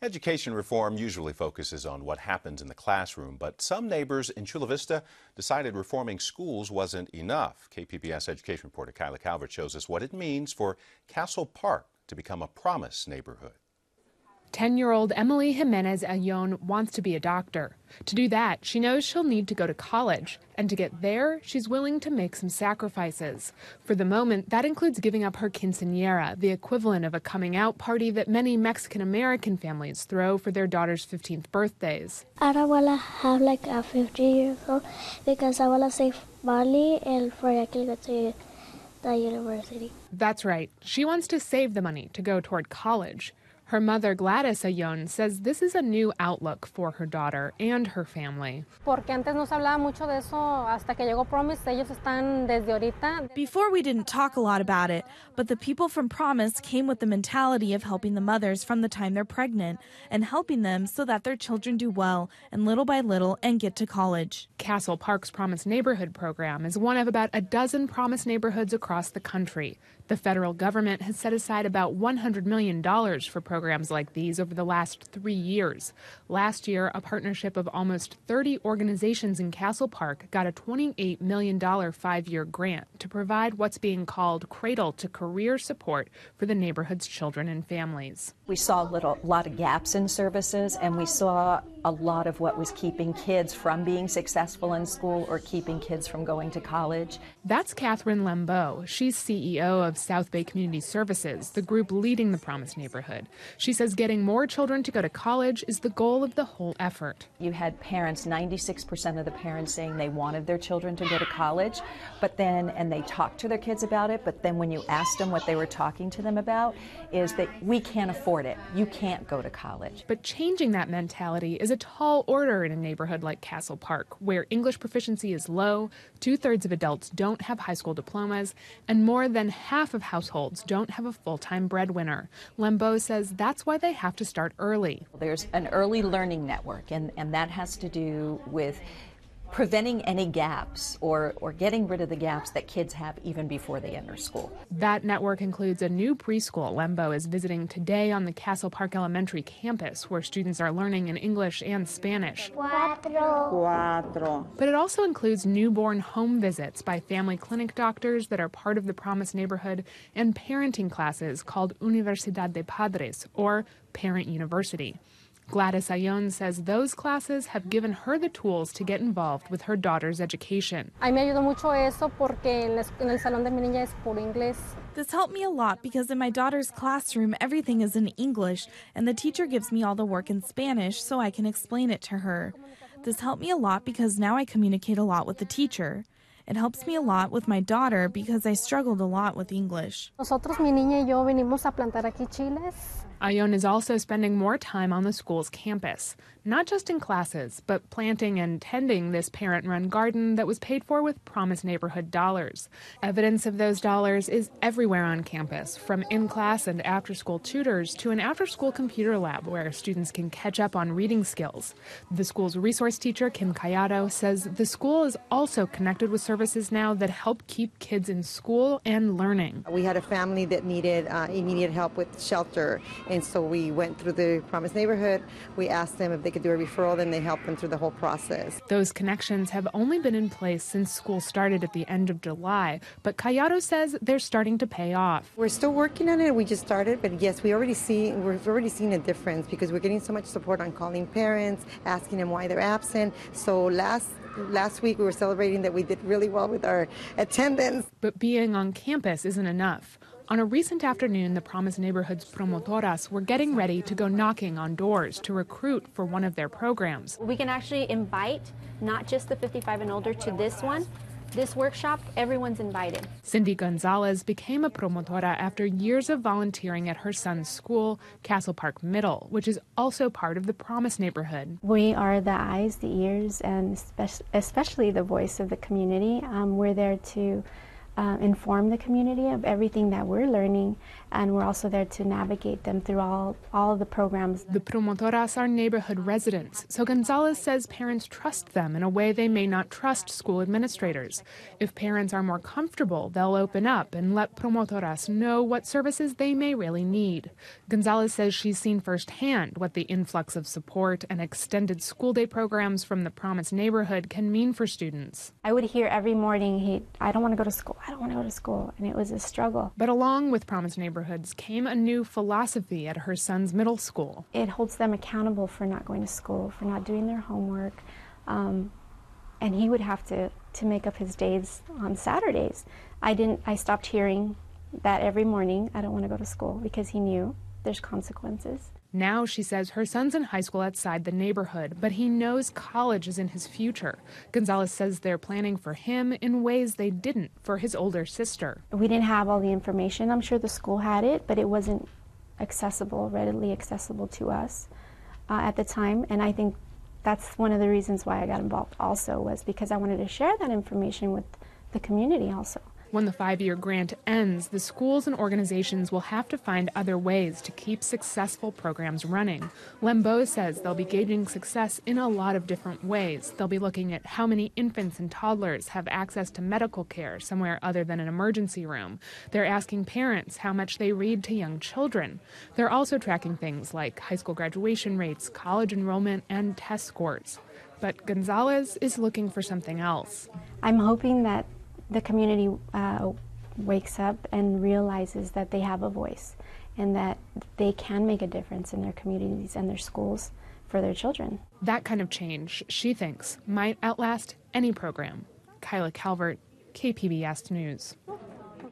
Education reform usually focuses on what happens in the classroom, but some neighbors in Chula Vista decided reforming schools wasn't enough. KPBS education reporter Kyla Calvert shows us what it means for Castle Park to become a promise neighborhood. 10-year-old Emily Jimenez Ayon wants to be a doctor. To do that, she knows she'll need to go to college. And to get there, she's willing to make some sacrifices. For the moment, that includes giving up her quinceañera, the equivalent of a coming-out party that many Mexican-American families throw for their daughters' 15th birthdays. I don't want to have like a 50-year-old because I want to save money and for I can go to the university. That's right. She wants to save the money to go toward college. Her mother, Gladys Ayon, says this is a new outlook for her daughter and her family. Before, we didn't talk a lot about it, but the people from Promise came with the mentality of helping the mothers from the time they're pregnant and helping them so that their children do well and little by little and get to college. Castle Park's Promise Neighborhood program is one of about a dozen Promise neighborhoods across the country. The federal government has set aside about $100 million for programs like these over the last 3 years. Last year, a partnership of almost 30 organizations in Castle Park got a $28 million 5-year grant to provide what's being called cradle to career support for the neighborhood's children and families. We saw a lot of gaps in services, and we saw a lot of what was keeping kids from being successful in school or keeping kids from going to college. That's Catherine Lembeau. She's CEO of South Bay Community Services, the group leading the Promise neighborhood. She says getting more children to go to college is the goal of the whole effort. You had parents, 96% of the parents saying they wanted their children to go to college, and they talked to their kids about it, but then when you asked them what they were talking to them about, is that we can't afford it. You can't go to college. But changing that mentality is a tall order in a neighborhood like Castle Park, where English proficiency is low, 2/3 of adults don't have high school diplomas, and more than half of households don't have a full-time breadwinner. Lembeau says that's why they have to start early. There's an early learning network, and that has to do with preventing any gaps or getting rid of the gaps that kids have even before they enter school. That network includes a new preschool Lembeau is visiting today on the Castle Park Elementary campus, where students are learning in English and Spanish. Cuatro. But it also includes newborn home visits by family clinic doctors that are part of the Promise neighborhood and parenting classes called Universidad de Padres, or Parent University. Gladys Ayon says those classes have given her the tools to get involved with her daughter's education. This helped me a lot because in my daughter's classroom, everything is in English, and the teacher gives me all the work in Spanish so I can explain it to her. This helped me a lot because now I communicate a lot with the teacher. It helps me a lot with my daughter because I struggled a lot with English. Ayon is also spending more time on the school's campus, not just in classes, but planting and tending this parent-run garden that was paid for with Promise neighborhood dollars. Evidence of those dollars is everywhere on campus, from in-class and after-school tutors to an after-school computer lab where students can catch up on reading skills. The school's resource teacher, Kim Callado, says the school is also connected with services now that help keep kids in school and learning. We had a family that needed immediate help with shelter. And so we went through the Promise neighborhood. We asked them if they could do a referral, then they helped them through the whole process. Those connections have only been in place since school started at the end of July, but Callado says they're starting to pay off. We're still working on it. We just started, but yes, we're already seeing a difference because we're getting so much support on calling parents, asking them why they're absent. So last week we were celebrating that we did really well with our attendance. But being on campus isn't enough. On a recent afternoon, the Promise neighborhood's promotoras were getting ready to go knocking on doors to recruit for one of their programs. We can actually invite not just the 55 and older to this one. This workshop, everyone's invited. Cindy Gonzalez became a promotora after years of volunteering at her son's school, Castle Park Middle, which is also part of the Promise neighborhood. We are the eyes, the ears, and especially the voice of the community. We're there to inform the community of everything that we're learning and we're also there to navigate them through all of the programs. The promotoras are neighborhood residents, so Gonzalez says parents trust them in a way they may not trust school administrators. If parents are more comfortable, they'll open up and let promotoras know what services they may really need. Gonzalez says she's seen firsthand what the influx of support and extended school day programs from the Promise neighborhood can mean for students. I would hear every morning, "Hey, I don't want to go to school, I don't want to go to school," and it was a struggle. But along with Promise neighborhoods came a new philosophy at her son's middle school. It holds them accountable for not going to school, for not doing their homework, and he would have to make up his days on Saturdays. I stopped hearing that every morning, "I don't want to go to school," because he knew there's consequences. Now, she says, her son's in high school outside the neighborhood, but he knows college is in his future. Gonzalez says they're planning for him in ways they didn't for his older sister. We didn't have all the information. I'm sure the school had it, but it wasn't readily accessible to us at the time. And I think that's one of the reasons why I got involved also, was because I wanted to share that information with the community also. When the 5-year grant ends, the schools and organizations will have to find other ways to keep successful programs running. Lembeau says they'll be gauging success in a lot of different ways. They'll be looking at how many infants and toddlers have access to medical care somewhere other than an emergency room. They're asking parents how much they read to young children. They're also tracking things like high school graduation rates, college enrollment, and test scores. But Gonzalez is looking for something else. I'm hoping that the community wakes up and realizes that they have a voice and that they can make a difference in their communities and their schools for their children. That kind of change, she thinks, might outlast any program. Kyla, Calvert, KPBS News.